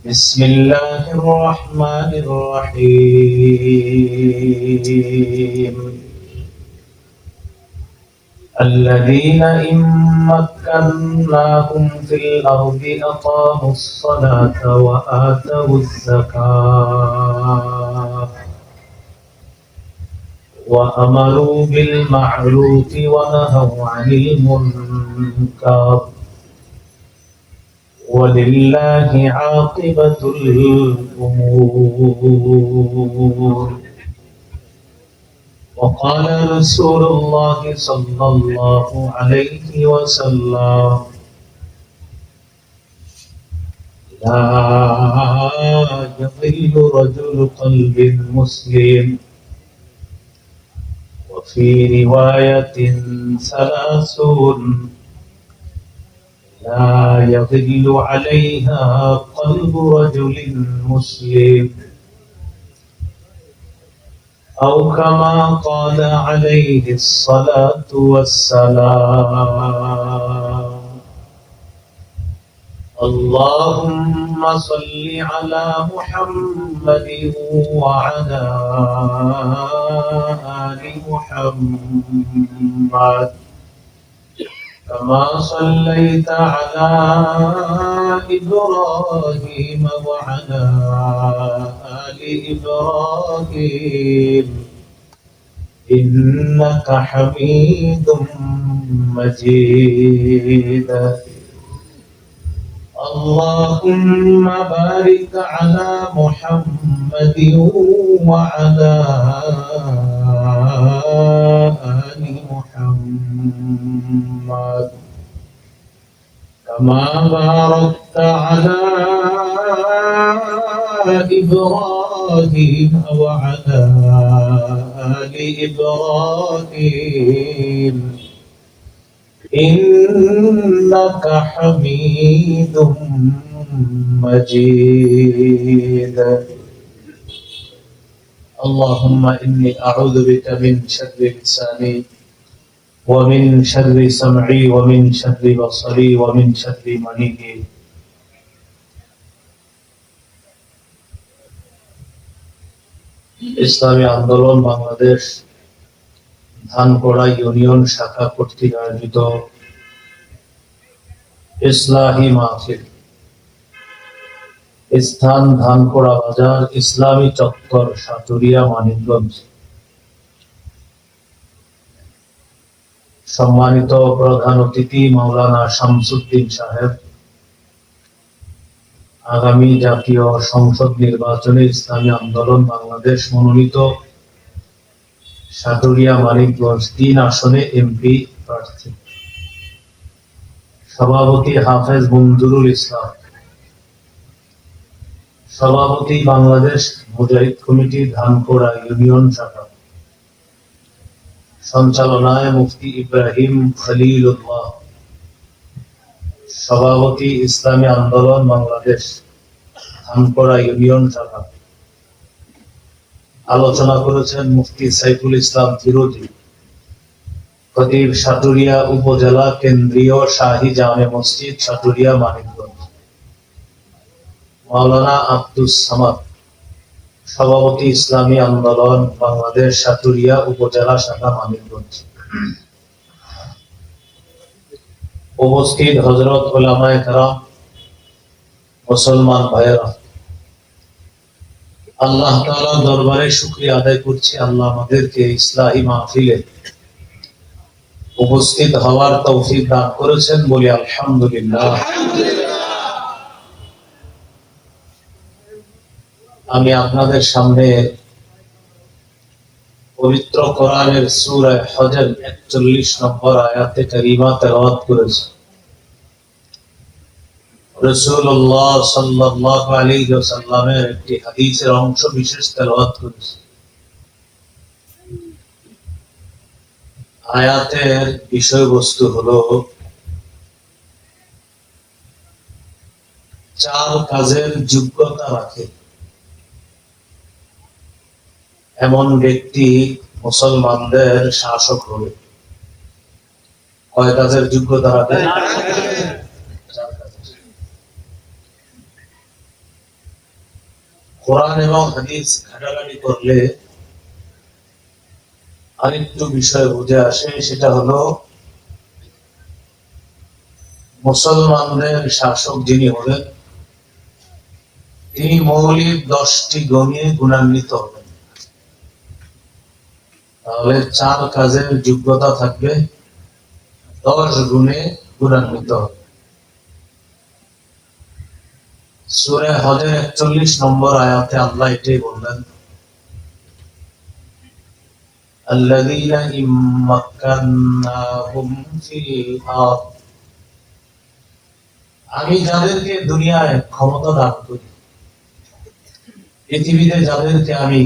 بسم الله الرحمن الرحيم الذين إن مكناهم في الأرض أقاموا الصلاة وآتوا الزكاة وأمروا بالمعروف ونهوا عن المنكر ولله عاقبة الأمور. وقال رسول الله صلى الله عليه وسلم: لا يضل رجل قلب مسلم. وفي رواية ثلاثون لا يضل عليها قلب رجل مسلم، أو كما قال عليه الصلاة والسلام. اللهم صل على محمد وعلى آل محمد كما صليت على إبراهيم وعلى آل إبراهيم إنك حميد مجيد. اللهم بارك على محمد وعلى آل محمد كما باركت على إبراهيم وعلى آل إبراهيم إنك حميد مجيد. اللهم إني أعوذ بك من شر لساني ومن شر سمعي ومن شر بصري ومن شر مني. ইসলামী আন্দোলন বাংলাদেশ ধানকোড়া ইউনিয়ন শাখা কর্তৃক আয়োজিত ইসলাহি মাহফিল, স্থান ধানকোড়া বাজার, ইসলামী চত্বর, সাটুরিয়া, মানিকগঞ্জ। সম্মানিত প্রধান অতিথি মাওলানা শামসুদ্দিন সাহেব, আগামী জাতীয় সংসদ নির্বাচনে ইসলামী আন্দোলন বাংলাদেশ মনোনীত সাটুরিয়া মানিকগঞ্জ ৩ আসনে এমপি প্রার্থী। সভাপতি হাফেজ মঞ্জুরুল ইসলাম, সভাপতি বাংলাদেশ মুজাহিদ কমিটি ধানকোড়া ইউনিয়ন শাখা, সঞ্চালনায় মুফতি ইব্রাহিম খলিলুল্লাহ, সভাপতি ইসলামী আন্দোলন বাংলাদেশ ধানকোড়া ইউনিয়ন শাখা। আলোচনা করেছেন মুফতি সাইফুল ইসলাম ফিরোজী, খতিব সাটুরিয়া উপজেলা কেন্দ্রীয় শাহী জামে মসজিদ, সাটুরিয়া, মানিকগঞ্জ। মাওলানা আব্দুস সামাদ, সভাপতি ইসলামী আন্দোলন বাংলাদেশ সাটুরিয়া উপজেলা শাখা, মানিকগঞ্জ। উপস্থিত হযরত উলামায়ে কেরাম, মুসলমান ভাইয়েরা, আল্লাহ তাআলার দরবারে শুকরিয়া আদায় করছি, আল্লাহ আমাদেরকে ইসলাহি মাহফিলে উপস্থিত হওয়ার তৌফিক দান করেছেন, বলি আলহামদুলিল্লাহ। আমি আপনাদের সামনে পবিত্র কোরআনের সূরা হজর ৪১ নম্বর আয়াতে কারিমা তেলাওয়াত করেছি। রাসূলুল্লাহ সাল্লাল্লাহু আলাইহি ওয়াসাল্লামের একটি হাদিসের অংশ বিশেষ তেলাওয়াত করেছি। আয়াতের বিষয়বস্তু হলো 4 কাজের যোগ্যতা রাখে এমন ব্যক্তি মুসলমানদের শাসক হবে। কয় কাজের যোগ্যতা রাখে? কোরআন এবং হাদিস ঘাটাঘাটি করলে আরেকটু বিষয় বুঝে আসে, সেটা হলো মুসলমানদের শাসক যিনি হলেন তিনি মৌলিক 10টি গুণে গুণান্বিত হবেন। তাহলে 4 কাজের যোগ্যতা থাকবে, 10 গুণে গুণান্বিত হবে। সূরা হজের 41 নম্বর আয়াতে আল্লাহ এটাই বললেন, আল্লাযীনা ইম্মাক্কান্নাহুম ফিল আরদ, আমি যাদেরকে দুনিয়ায় ক্ষমতা দান করি, পৃথিবীতে যাদেরকে আমি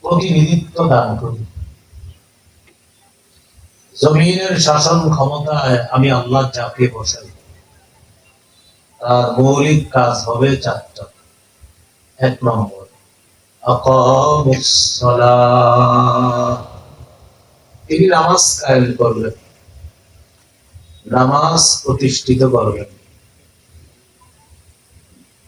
প্রতিনিধিত্ব দান করি, জমিনের শাসন ক্ষমতায় আমি আল্লাহ যাকে বসাই, তার মৌলিক কাজ হবে 4টা। 1 নম্বর, আকামুস সালাহ, তিনি নামাজ কায়েম করবেন, নামাজ প্রতিষ্ঠিত করবেন।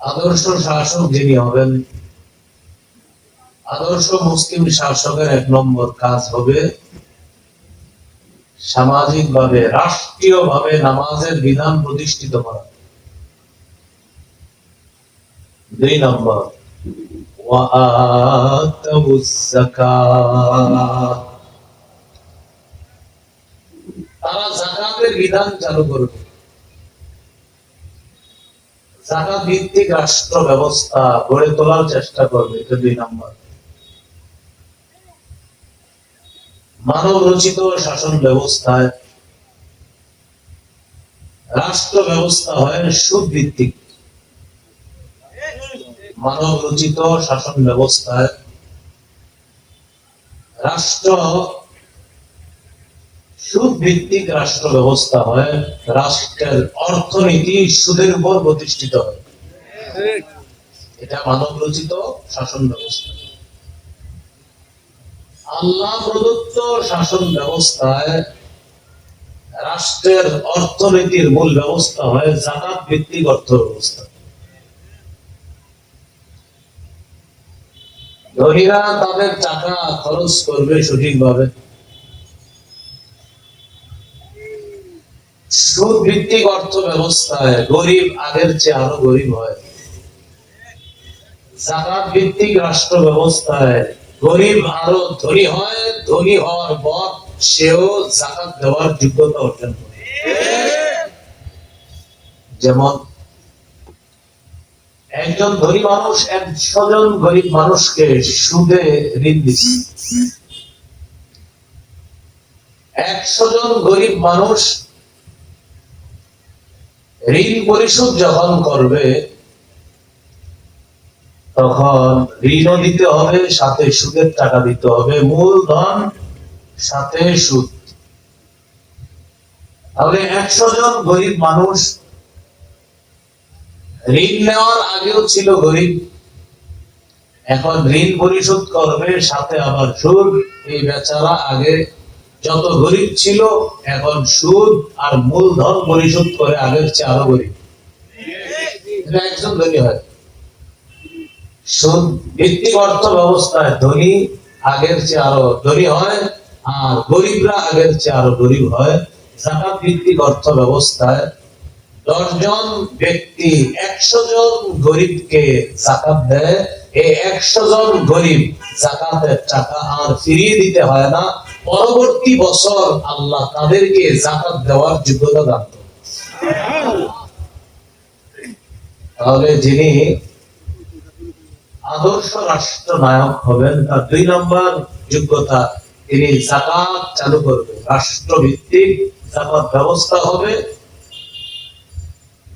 আদর্শ শাসক যিনি হবেন, আদর্শ মুসলিম শাসকের 1 নম্বর কাজ হবে সামাজিকভাবে, রাষ্ট্রীয়ভাবে নামাজের বিধান প্রতিষ্ঠিত করা। 2 নম্বর, ওয়া আতাউস যাকাত, তারা যাকাতের বিধান চালু করবে, যাকাত ভিত্তিক রাষ্ট্র ব্যবস্থা গড়ে তোলার চেষ্টা করবে। এটা 2 নম্বর। মানব রচিত শাসন ব্যবস্থায় রাষ্ট্র ব্যবস্থা হয় সুদ ভিত্তিক। মানব রচিত শাসন ব্যবস্থায় রাষ্ট্র সুদ ভিত্তিক রাষ্ট্র ব্যবস্থা হয়, রাষ্ট্রের অর্থনীতি সুদের উপর প্রতিষ্ঠিত হয়। এটা মানব রচিত শাসন ব্যবস্থা। আল্লাহ প্রদত্ত শাসন ব্যবস্থায় রাষ্ট্রের অর্থনীতির মূল ব্যবস্থা হয় যাকাত ভিত্তিক অর্থ ব্যবস্থা। ধনীরা তাদের টাকা খরচ করবে সঠিকভাবে, সুদ ভিত্তিক অর্থ ব্যবস্থায় গরিব আগের চেয়ে আরো গরিব হয়। যাকাত ভিত্তিক রাষ্ট্র ব্যবস্থায় গরিব আরো ধনী হয়, ধনী হওয়ার পর সেও যাকাত দেওয়ার যোগ্যতা অর্জন করে। যেমন একজন ধনী মানুষ 100 জন গরিব মানুষকে সুদে ঋণ দিচ্ছে। 100 জন গরিব মানুষ ঋণ পরিশোধ যখন করবে তখন ঋণও দিতে হবে, সাথে সুদের টাকা দিতে হবে, মূলধন সাথে সুদ। তাহলে 100 জন গরিব মানুষ ঋণ নেওয়ার আগেও ছিল গরিব, এখন ঋণ পরিশোধ করবে সাথে আবার সুদ। এই বেচারা আগে যত গরিব ছিল এখন সুদ আর মূলধন পরিশোধ করে আগের চেয়ে আরো গরিব। একজন ধনী হয়। সুদ ভিত্তিক অর্থ ব্যবস্থায় ধনী আগের চেয়ে আরো ধনী হয়, আর গরিবরা আগের চেয়ে আরো গরিব হয়। যাকাত ভিত্তিক অর্থ ব্যবস্থায় 10 জন ব্যক্তি 100 জন গরিবকে যাকাত দেয়, এই 100 জন গরিব যাকাতের টাকা আর ফিরিয়ে দিতে হয় না, পরবর্তী বছর আল্লাহ তাদেরকে যাকাত দেওয়ার যোগ্যতা দান করেন। তাহলে যিনি আদর্শ রাষ্ট্র নায়ক হবেন তার 2 নম্বর যোগ্যতা, তিনি যাকাত চালু করবে, রাষ্ট্রভিত্তিক যাকাত ব্যবস্থা হবে।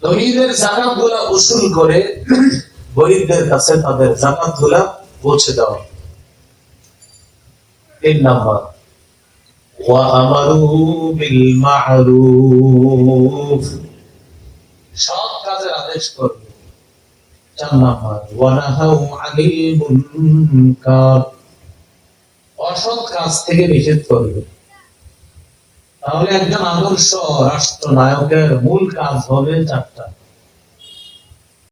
ধনীদের যাকাত গুলা উসুল করে গরিবদের কাছে তাদের যাকাত গুলা পৌঁছে দেওয়া। 3 নম্বর, ওয়া আমারু বিল মা'রুফ, সৎ কাজের আদেশ করবে। 4 নম্বর, ওয়া নাহাউ আনিল মুনকার, অসৎ কাজ থেকে নিষেধ করবে। তাহলে একজন আদর্শ রাষ্ট্রনায়কের মূল কাজ হবে 4টা।